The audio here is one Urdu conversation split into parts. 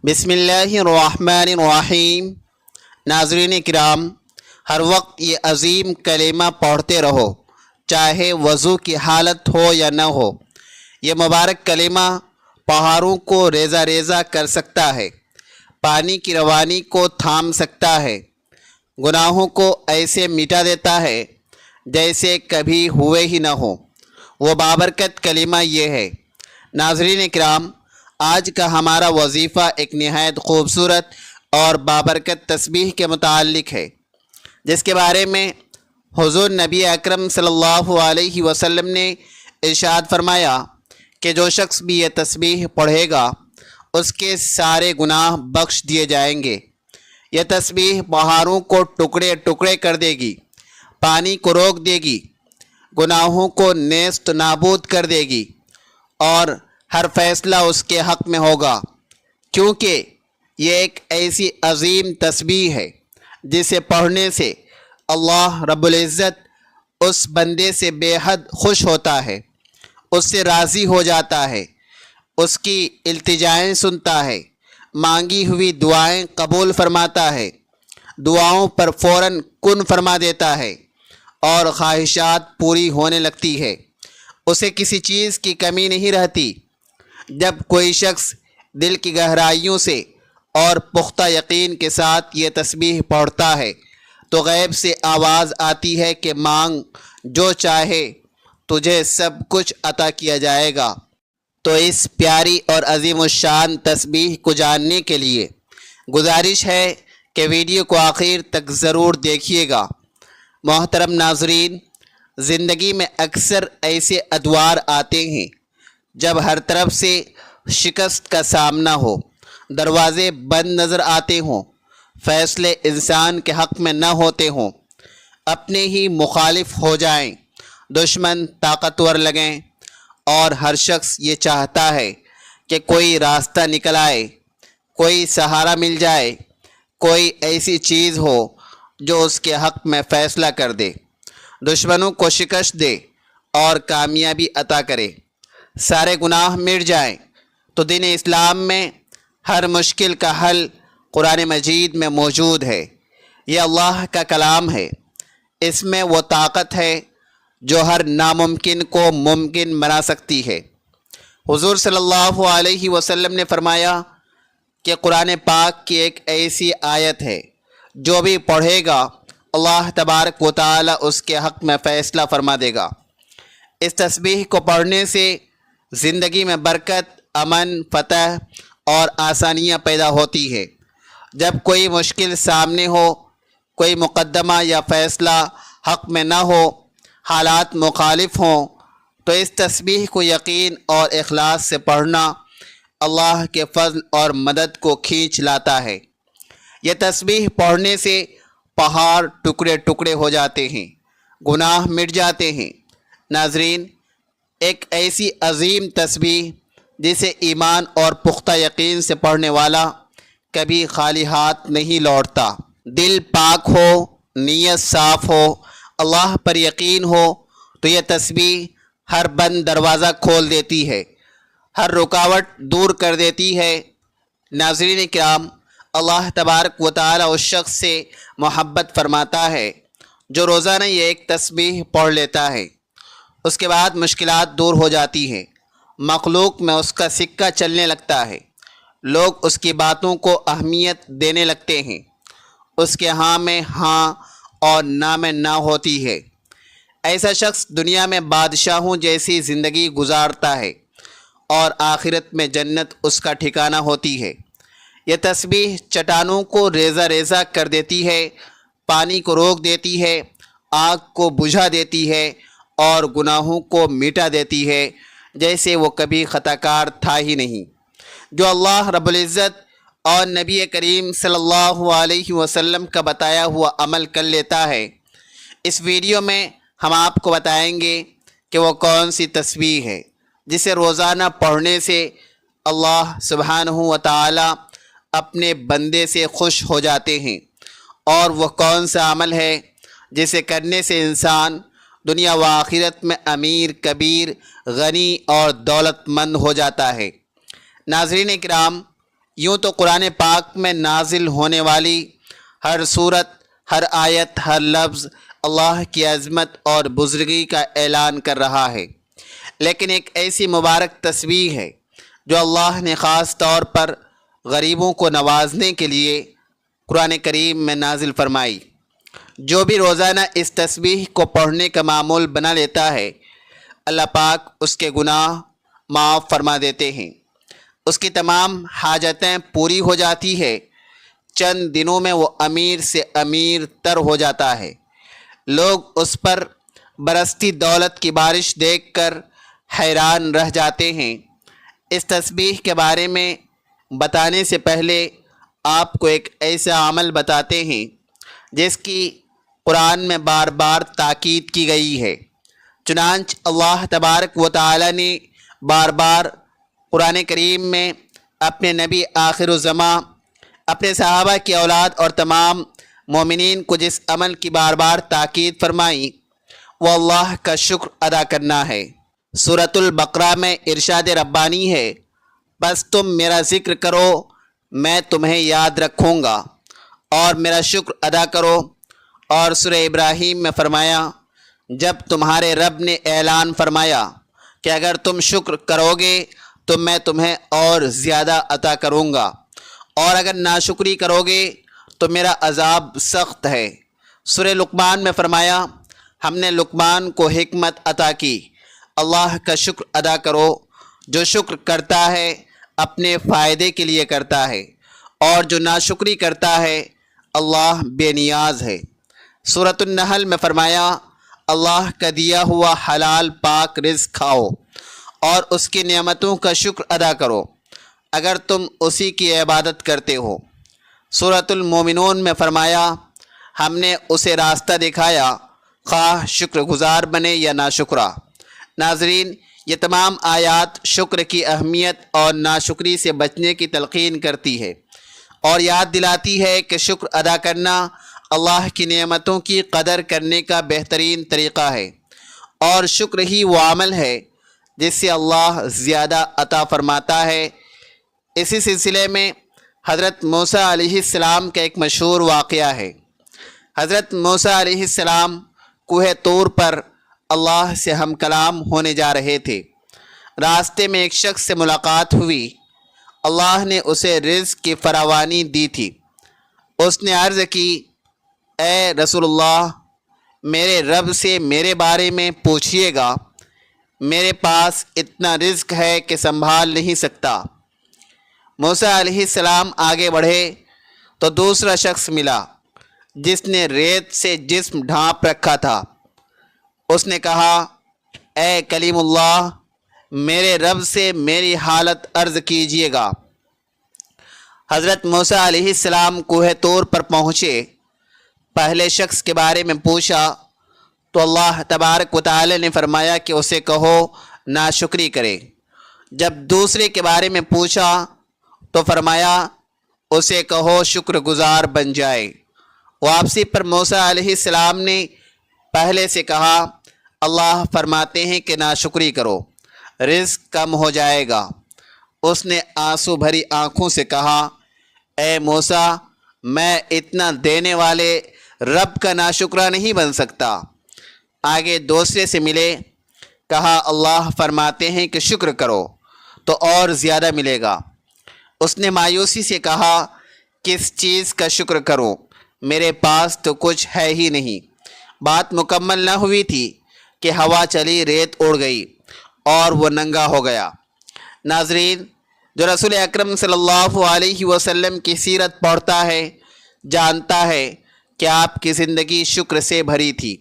بسم اللہ الرحمن الرحیم۔ ناظرین کرام، ہر وقت یہ عظیم کلمہ پڑھتے رہو، چاہے وضو کی حالت ہو یا نہ ہو۔ یہ مبارک کلمہ پہاڑوں کو ریزہ ریزہ کر سکتا ہے، پانی کی روانی کو تھام سکتا ہے، گناہوں کو ایسے مٹا دیتا ہے جیسے کبھی ہوئے ہی نہ ہو۔ وہ بابرکت کلمہ یہ ہے۔ ناظرین کرام، آج کا ہمارا وظیفہ ایک نہایت خوبصورت اور بابرکت تسبیح کے متعلق ہے، جس کے بارے میں حضور نبی اکرم صلی اللہ علیہ وسلم نے ارشاد فرمایا کہ جو شخص بھی یہ تسبیح پڑھے گا اس کے سارے گناہ بخش دیے جائیں گے۔ یہ تسبیح پہاڑوں کو ٹکڑے ٹکڑے کر دے گی، پانی کو روک دے گی، گناہوں کو نیست نابود کر دے گی، اور ہر فیصلہ اس کے حق میں ہوگا، کیونکہ یہ ایک ایسی عظیم تسبیح ہے جسے پڑھنے سے اللہ رب العزت اس بندے سے بے حد خوش ہوتا ہے، اس سے راضی ہو جاتا ہے، اس کی التجائیں سنتا ہے، مانگی ہوئی دعائیں قبول فرماتا ہے، دعاؤں پر فوراً کن فرما دیتا ہے اور خواہشات پوری ہونے لگتی ہے، اسے کسی چیز کی کمی نہیں رہتی۔ جب کوئی شخص دل کی گہرائیوں سے اور پختہ یقین کے ساتھ یہ تسبیح پڑھتا ہے تو غیب سے آواز آتی ہے کہ مانگ، جو چاہے تجھے سب کچھ عطا کیا جائے گا۔ تو اس پیاری اور عظیم الشان تسبیح کو جاننے کے لیے گزارش ہے کہ ویڈیو کو آخر تک ضرور دیکھیے گا۔ محترم ناظرین، زندگی میں اکثر ایسے ادوار آتے ہیں جب ہر طرف سے شکست کا سامنا ہو، دروازے بند نظر آتے ہوں، فیصلے انسان کے حق میں نہ ہوتے ہوں، اپنے ہی مخالف ہو جائیں، دشمن طاقتور لگیں، اور ہر شخص یہ چاہتا ہے کہ کوئی راستہ نکل آئے، کوئی سہارا مل جائے، کوئی ایسی چیز ہو جو اس کے حق میں فیصلہ کر دے، دشمنوں کو شکست دے اور کامیابی عطا کرے، سارے گناہ مٹ جائیں۔ تو دین اسلام میں ہر مشکل کا حل قرآن مجید میں موجود ہے۔ یہ اللہ کا کلام ہے، اس میں وہ طاقت ہے جو ہر ناممکن کو ممکن بنا سکتی ہے۔ حضور صلی اللہ علیہ وسلم نے فرمایا کہ قرآن پاک کی ایک ایسی آیت ہے جو بھی پڑھے گا اللہ تبارک و تعالی اس کے حق میں فیصلہ فرما دے گا۔ اس تسبیح کو پڑھنے سے زندگی میں برکت، امن، فتح اور آسانیاں پیدا ہوتی ہے۔ جب کوئی مشکل سامنے ہو، کوئی مقدمہ یا فیصلہ حق میں نہ ہو، حالات مخالف ہوں، تو اس تسبیح کو یقین اور اخلاص سے پڑھنا اللہ کے فضل اور مدد کو کھینچ لاتا ہے۔ یہ تسبیح پڑھنے سے پہاڑ ٹکڑے ٹکڑے ہو جاتے ہیں، گناہ مٹ جاتے ہیں۔ ناظرین، ایک ایسی عظیم تسبیح جسے ایمان اور پختہ یقین سے پڑھنے والا کبھی خالی ہاتھ نہیں لوٹتا۔ دل پاک ہو، نیت صاف ہو، اللہ پر یقین ہو تو یہ تسبیح ہر بند دروازہ کھول دیتی ہے، ہر رکاوٹ دور کر دیتی ہے۔ ناظرین کرام، اللہ تبارک و تعالی اس شخص سے محبت فرماتا ہے جو روزانہ یہ ایک تسبیح پڑھ لیتا ہے، اس کے بعد مشکلات دور ہو جاتی ہیں، مخلوق میں اس کا سکہ چلنے لگتا ہے، لوگ اس کی باتوں کو اہمیت دینے لگتے ہیں، اس کے ہاں میں ہاں اور نہ میں نہ ہوتی ہے۔ ایسا شخص دنیا میں بادشاہوں جیسی زندگی گزارتا ہے اور آخرت میں جنت اس کا ٹھکانہ ہوتی ہے۔ یہ تسبیح چٹانوں کو ریزہ ریزہ کر دیتی ہے، پانی کو روک دیتی ہے، آگ کو بجھا دیتی ہے اور گناہوں کو مٹا دیتی ہے جیسے وہ کبھی خطا کار تھا ہی نہیں۔ جو اللہ رب العزت اور نبی کریم صلی اللہ علیہ وسلم کا بتایا ہوا عمل کر لیتا ہے، اس ویڈیو میں ہم آپ کو بتائیں گے کہ وہ کون سی تسبیح ہے جسے روزانہ پڑھنے سے اللہ سبحانہ و تعالی اپنے بندے سے خوش ہو جاتے ہیں، اور وہ کون سا عمل ہے جسے کرنے سے انسان دنیا و آخرت میں امیر، کبیر، غنی اور دولت مند ہو جاتا ہے۔ ناظرین کرام، یوں تو قرآن پاک میں نازل ہونے والی ہر صورت، ہر آیت، ہر لفظ اللہ کی عظمت اور بزرگی کا اعلان کر رہا ہے، لیکن ایک ایسی مبارک تسبیح ہے جو اللہ نے خاص طور پر غریبوں کو نوازنے کے لیے قرآن کریم میں نازل فرمائی۔ جو بھی روزانہ اس تسبیح کو پڑھنے کا معمول بنا لیتا ہے، اللہ پاک اس کے گناہ معاف فرما دیتے ہیں، اس کی تمام حاجتیں پوری ہو جاتی ہے، چند دنوں میں وہ امیر سے امیر تر ہو جاتا ہے۔ لوگ اس پر برستی دولت کی بارش دیکھ کر حیران رہ جاتے ہیں۔ اس تسبیح کے بارے میں بتانے سے پہلے آپ کو ایک ایسا عمل بتاتے ہیں جس کی قرآن میں بار بار تاکید کی گئی ہے۔ چنانچہ اللہ تبارک و تعالی نے بار بار قرآن کریم میں اپنے نبی آخر الزماں، اپنے صحابہ کی اولاد اور تمام مومنین کو جس عمل کی بار بار تاکید فرمائی وہ اللہ کا شکر ادا کرنا ہے۔ سورۃ البقرہ میں ارشاد ربانی ہے، بس تم میرا ذکر کرو میں تمہیں یاد رکھوں گا اور میرا شکر ادا کرو۔ اور سورہ ابراہیم میں فرمایا، جب تمہارے رب نے اعلان فرمایا کہ اگر تم شکر کرو گے تو میں تمہیں اور زیادہ عطا کروں گا، اور اگر ناشکری کرو گے تو میرا عذاب سخت ہے۔ سورہ لقمان میں فرمایا، ہم نے لقمان کو حکمت عطا کی، اللہ کا شکر ادا کرو، جو شکر کرتا ہے اپنے فائدے کے لیے کرتا ہے، اور جو ناشکری کرتا ہے اللہ بے نیاز ہے۔ سورۃ النحل میں فرمایا، اللہ کا دیا ہوا حلال پاک رزق کھاؤ اور اس کی نعمتوں کا شکر ادا کرو اگر تم اسی کی عبادت کرتے ہو۔ سورۃ المومنون میں فرمایا، ہم نے اسے راستہ دکھایا، خواہ شکر گزار بنے یا ناشکرا۔ ناظرین، یہ تمام آیات شکر کی اہمیت اور ناشکری سے بچنے کی تلقین کرتی ہے اور یاد دلاتی ہے کہ شکر ادا کرنا اللہ کی نعمتوں کی قدر کرنے کا بہترین طریقہ ہے، اور شکر ہی وہ عمل ہے جس سے اللہ زیادہ عطا فرماتا ہے۔ اسی سلسلے میں حضرت موسیٰ علیہ السلام کا ایک مشہور واقعہ ہے۔ حضرت موسیٰ علیہ السلام کوہ طور پر اللہ سے ہم کلام ہونے جا رہے تھے۔ راستے میں ایک شخص سے ملاقات ہوئی، اللہ نے اسے رزق کی فراوانی دی تھی۔ اس نے عرض کی، اے رسول اللہ، میرے رب سے میرے بارے میں پوچھئے گا، میرے پاس اتنا رزق ہے کہ سنبھال نہیں سکتا۔ موسیٰ علیہ السلام آگے بڑھے تو دوسرا شخص ملا جس نے ریت سے جسم ڈھانپ رکھا تھا۔ اس نے کہا، اے کلیم اللہ، میرے رب سے میری حالت عرض کیجئے گا۔ حضرت موسیٰ علیہ السلام کوہ طور پر پہنچے، پہلے شخص کے بارے میں پوچھا تو اللہ تبارک و تعالی نے فرمایا کہ اسے کہو ناشکری کرے۔ جب دوسرے کے بارے میں پوچھا تو فرمایا اسے کہو شکر گزار بن جائے۔ واپسی پر موسیٰ علیہ السلام نے پہلے سے کہا، اللہ فرماتے ہیں کہ ناشکری کرو، رزق کم ہو جائے گا۔ اس نے آنسو بھری آنکھوں سے کہا، اے موسیٰ، میں اتنا دینے والے رب کا ناشکرہ نہیں بن سکتا۔ آگے دوسرے سے ملے، کہا اللہ فرماتے ہیں کہ شکر کرو تو اور زیادہ ملے گا۔ اس نے مایوسی سے کہا، کس چیز کا شکر کروں، میرے پاس تو کچھ ہے ہی نہیں۔ بات مکمل نہ ہوئی تھی کہ ہوا چلی، ریت اڑ گئی اور وہ ننگا ہو گیا۔ ناظرین، جو رسول اکرم صلی اللہ علیہ وسلم کی سیرت پڑھتا ہے جانتا ہے کہ آپ کی زندگی شکر سے بھری تھی۔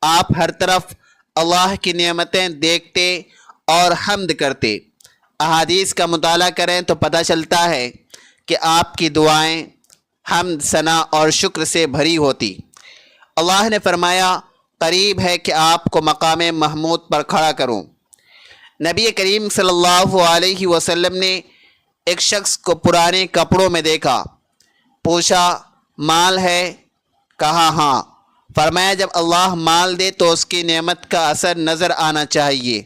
آپ ہر طرف اللہ کی نعمتیں دیکھتے اور حمد کرتے۔ احادیث کا مطالعہ کریں تو پتہ چلتا ہے کہ آپ کی دعائیں حمد، ثنا اور شکر سے بھری ہوتی۔ اللہ نے فرمایا، قریب ہے کہ آپ کو مقام محمود پر کھڑا کروں۔ نبی کریم صلی اللہ علیہ وسلم نے ایک شخص کو پرانے کپڑوں میں دیکھا، پوچھا، مال ہے؟ کہا ہاں۔ فرمایا، جب اللہ مال دے تو اس کی نعمت کا اثر نظر آنا چاہیے۔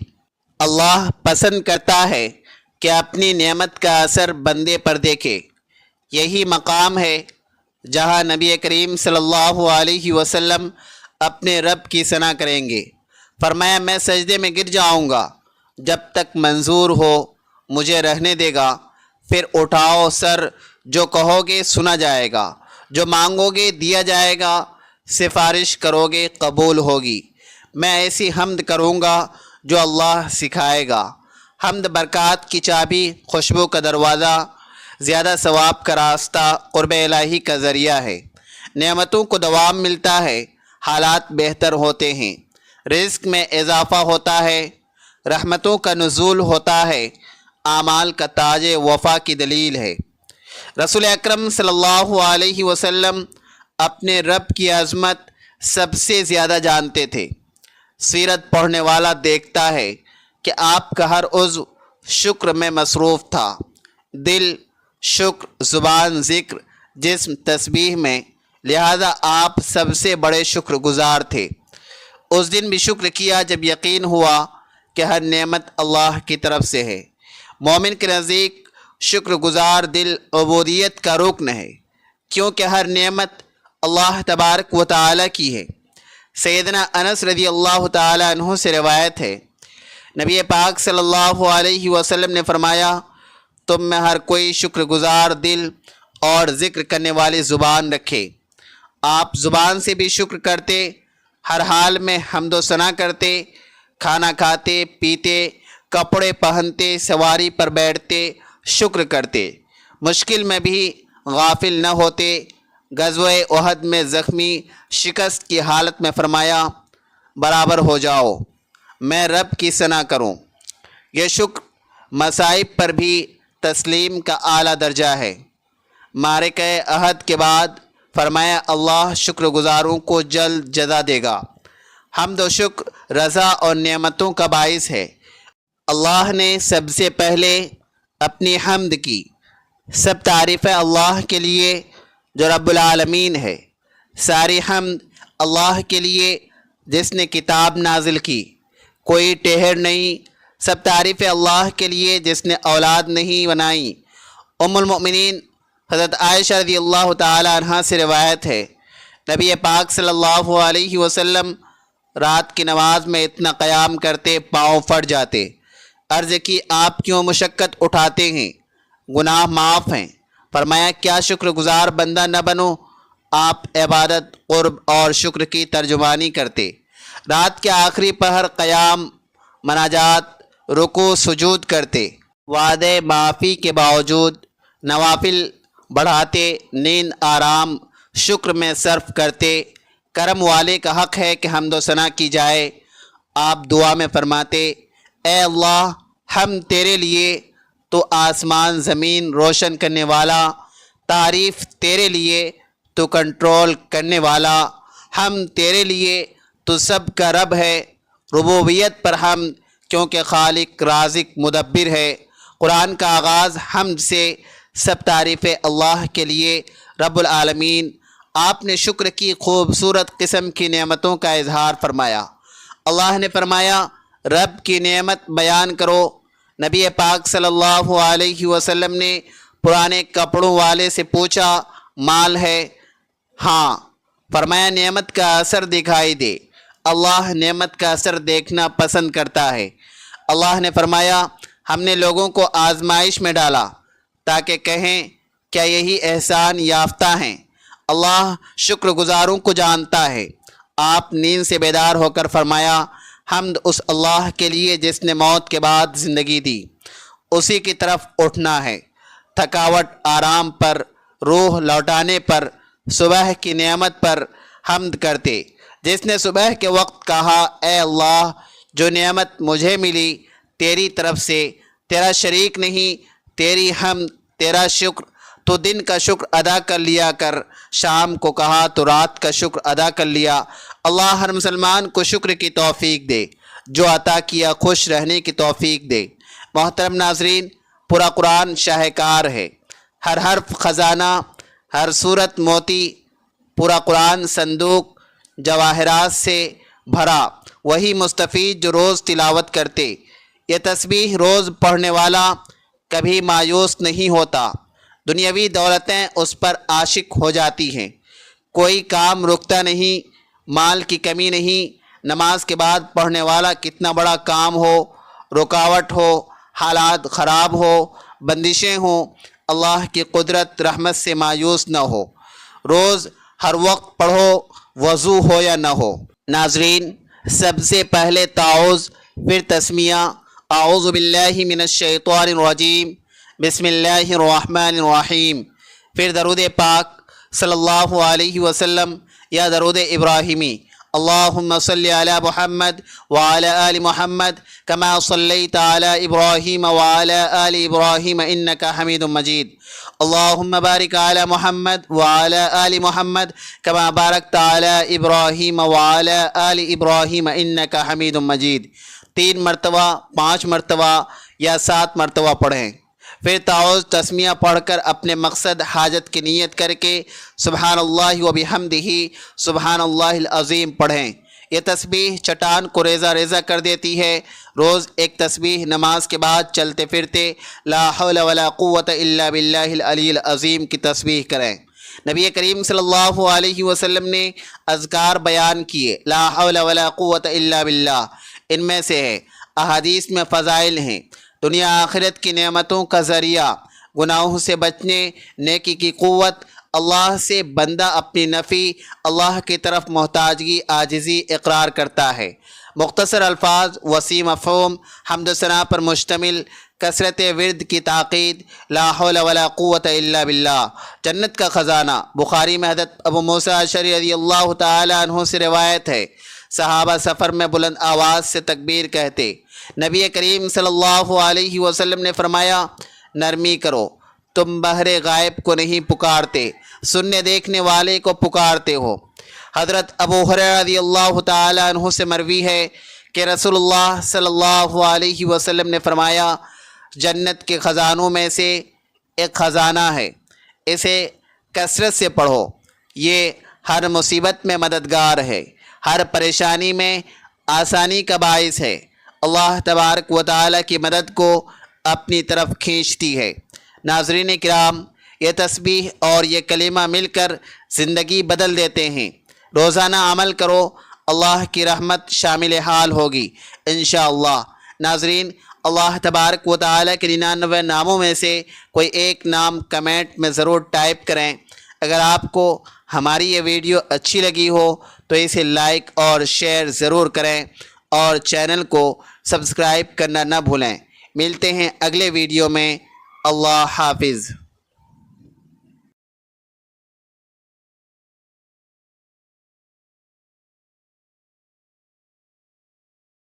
اللہ پسند کرتا ہے کہ اپنی نعمت کا اثر بندے پر دیکھے۔ یہی مقام ہے جہاں نبی کریم صلی اللہ علیہ وسلم اپنے رب کی ثنا کریں گے۔ فرمایا میں سجدے میں گر جاؤں گا، جب تک منظور ہو مجھے رہنے دے گا، پھر اٹھاؤ سر، جو کہو گے سنا جائے گا، جو مانگو گے دیا جائے گا، سفارش کرو گے قبول ہوگی۔ میں ایسی حمد کروں گا جو اللہ سکھائے گا۔ حمد برکات کی چابی، خوشبو کا دروازہ، زیادہ ثواب کا راستہ، قرب الہی کا ذریعہ ہے۔ نعمتوں کو دوام ملتا ہے، حالات بہتر ہوتے ہیں، رزق میں اضافہ ہوتا ہے، رحمتوں کا نزول ہوتا ہے، اعمال کا تاج وفا کی دلیل ہے۔ رسول اکرم صلی اللہ علیہ وسلم اپنے رب کی عظمت سب سے زیادہ جانتے تھے۔ سیرت پڑھنے والا دیکھتا ہے کہ آپ کا ہر عضو شکر میں مصروف تھا، دل شکر، زبان ذکر، جسم تسبیح میں، لہذا آپ سب سے بڑے شکر گزار تھے۔ اس دن بھی شکر کیا جب یقین ہوا کہ ہر نعمت اللہ کی طرف سے ہے۔ مومن کے نزدیک شکر گزار دل عبودیت کا رکن ہے، کیونکہ ہر نعمت اللہ تبارک و تعالی کی ہے۔ سیدنا انس رضی اللہ تعالی عنہ سے روایت ہے، نبی پاک صلی اللہ علیہ وسلم نے فرمایا، تم میں ہر کوئی شکر گزار دل اور ذکر کرنے والی زبان رکھے۔ آپ زبان سے بھی شکر کرتے، ہر حال میں حمد و ثنا کرتے، کھانا کھاتے پیتے، کپڑے پہنتے، سواری پر بیٹھتے، شکر کرتے، مشکل میں بھی غافل نہ ہوتے۔ غزوہ احد میں زخمی شکست کی حالت میں فرمایا، برابر ہو جاؤ، میں رب کی ثنا کروں۔ یہ شکر مصائب پر بھی تسلیم کا اعلیٰ درجہ ہے۔ معرکہ احد کے بعد فرمایا، اللہ شکر گزاروں کو جلد جزا دے گا۔ حمد و شکر رضا اور نعمتوں کا باعث ہے۔ اللہ نے سب سے پہلے اپنی حمد کی۔ سب تعریفیں اللہ کے لیے جو رب العالمین ہے۔ ساری حمد اللہ کے لیے جس نے کتاب نازل کی، کوئی ٹہر نہیں۔ سب تعریفیں اللہ کے لیے جس نے اولاد نہیں بنائی۔ ام المؤمنین حضرت عائشہ رضی اللہ تعالی عنہا سے روایت ہے، نبی پاک صلی اللہ علیہ وسلم رات کی نماز میں اتنا قیام کرتے پاؤں پھٹ جاتے۔ عرض کی، آپ کیوں مشقت اٹھاتے ہیں؟ گناہ معاف ہیں۔ فرمایا، کیا شکر گزار بندہ نہ بنو؟ آپ عبادت، قرب اور شکر کی ترجمانی کرتے۔ رات کے آخری پہر قیام، مناجات، رکوع سجود کرتے، وعدے معافی کے باوجود نوافل بڑھاتے، نیند آرام شکر میں صرف کرتے۔ کرم والے کا حق ہے کہ حمد و ثنا کی جائے۔ آپ دعا میں فرماتے، اے اللہ، ہم تیرے لیے، تو آسمان زمین روشن کرنے والا، تعریف تیرے لیے، تو کنٹرول کرنے والا، ہم تیرے لیے، تو سب کا رب ہے۔ ربوبیت پر حمد، کیونکہ خالق رازق مدبر ہے۔ قرآن کا آغاز حمد سے، سب تعریفیں اللہ کے لیے رب العالمین۔ آپ نے شکر کی خوبصورت قسم کی نعمتوں کا اظہار فرمایا۔ اللہ نے فرمایا، رب کی نعمت بیان کرو۔ نبی پاک صلی اللہ علیہ وسلم نے پرانے کپڑوں والے سے پوچھا، مال ہے؟ ہاں۔ فرمایا، نعمت کا اثر دکھائی دے۔ اللہ نعمت کا اثر دیکھنا پسند کرتا ہے۔ اللہ نے فرمایا، ہم نے لوگوں کو آزمائش میں ڈالا تاکہ کہیں کیا یہی احسان یافتہ ہیں۔ اللہ شکر گزاروں کو جانتا ہے۔ آپ نیند سے بیدار ہو کر فرمایا، حمد اس اللہ کے لیے جس نے موت کے بعد زندگی دی، اسی کی طرف اٹھنا ہے۔ تھکاوٹ آرام پر، روح لوٹانے پر، صبح کی نعمت پر حمد کرتے۔ جس نے صبح کے وقت کہا، اے اللہ، جو نعمت مجھے ملی تیری طرف سے، تیرا شریک نہیں، تیری حمد، تیرا شکر، تو دن کا شکر ادا کر لیا کر۔ شام کو کہا تو رات کا شکر ادا کر لیا۔ اللہ ہر مسلمان کو شکر کی توفیق دے، جو عطا کیا خوش رہنے کی توفیق دے۔ محترم ناظرین، پورا قرآن شاہکار ہے، ہر حرف خزانہ، ہر صورت موتی۔ پورا قرآن صندوق جواہرات سے بھرا، وہی مستفید جو روز تلاوت کرتے۔ یہ تسبیح روز پڑھنے والا کبھی مایوس نہیں ہوتا، دنیاوی دولتیں اس پر عاشق ہو جاتی ہیں، کوئی کام رکتا نہیں، مال کی کمی نہیں، نماز کے بعد پڑھنے والا کتنا بڑا کام ہو، رکاوٹ ہو، حالات خراب ہو، بندشیں ہوں، اللہ کی قدرت رحمت سے مایوس نہ ہو، روز ہر وقت پڑھو، وضو ہو یا نہ ہو۔ ناظرین، سب سے پہلے تعوذ، پھر تسمیہ، اعوذ باللہ من الشیطان الرجیم، بسم اللہ الرحمن الرحیم، پھر درود پاک صلی اللہ علیہ وسلم یا درود ابراہیمی، اللہم صلی علی محمد وعلی آل محمد کما صلیت علی ابراہیم وعلی آل ابراہیم انک حمید مجید، اللہم بارک علی محمد وعلی آل محمد کما بارکت علی ابراہیم وعلی آل ابراہیم انک حمید مجید۔ 3 مرتبہ، 5 مرتبہ یا 7 مرتبہ پڑھیں۔ پھر تعوذ تسمیہ پڑھ کر اپنے مقصد حاجت کی نیت کر کے سبحان اللہ و بحمدہ سبحان اللہ العظیم پڑھیں۔ یہ تسبیح چٹان کو ریزہ ریزہ کر دیتی ہے۔ روز ایک تسبیح نماز کے بعد چلتے پھرتے لا حول ولا قوت الا باللہ العلی العظیم کی تسبیح کریں۔ نبی کریم صلی اللہ علیہ وسلم نے اذکار بیان کیے، لا حول ولا قوت الا باللہ، ان میں سے ہے، احادیث میں فضائل ہیں، دنیا آخرت کی نعمتوں کا ذریعہ، گناہوں سے بچنے، نیکی کی قوت، اللہ سے بندہ اپنی نفی، اللہ کی طرف محتاجگی، عاجزی اقرار کرتا ہے۔ مختصر الفاظ، وسیع مفہوم، حمد و ثنا پر مشتمل، کثرت ورد کی تاکید، لا حول ولا قوت الا باللہ، جنت کا خزانہ۔ بخاری میں حضرت ابو موسیٰ اشعری رضی اللہ تعالی عنہ سے روایت ہے، صحابہ سفر میں بلند آواز سے تکبیر کہتے، نبی کریم صلی اللہ علیہ وسلم نے فرمایا، نرمی کرو، تم بحر غائب کو نہیں پکارتے، سننے دیکھنے والے کو پکارتے ہو۔ حضرت ابو ہریرہ رضی اللہ تعالی عنہ سے مروی ہے کہ رسول اللہ صلی اللہ علیہ وسلم نے فرمایا، جنت کے خزانوں میں سے ایک خزانہ ہے، اسے کثرت سے پڑھو، یہ ہر مصیبت میں مددگار ہے، ہر پریشانی میں آسانی کا باعث ہے، اللہ تبارک و تعالی کی مدد کو اپنی طرف کھینچتی ہے۔ ناظرین کرام، یہ تسبیح اور یہ کلمہ مل کر زندگی بدل دیتے ہیں۔ روزانہ عمل کرو، اللہ کی رحمت شامل حال ہوگی انشاءاللہ۔ ناظرین، اللہ تبارک و تعالی کے 99 ناموں میں سے کوئی ایک نام کمنٹ میں ضرور ٹائپ کریں۔ اگر آپ کو ہماری یہ ویڈیو اچھی لگی ہو تو اسے لائک اور شیئر ضرور کریں اور چینل کو سبسکرائب کرنا نہ بھولیں۔ ملتے ہیں اگلے ویڈیو میں، اللہ حافظ۔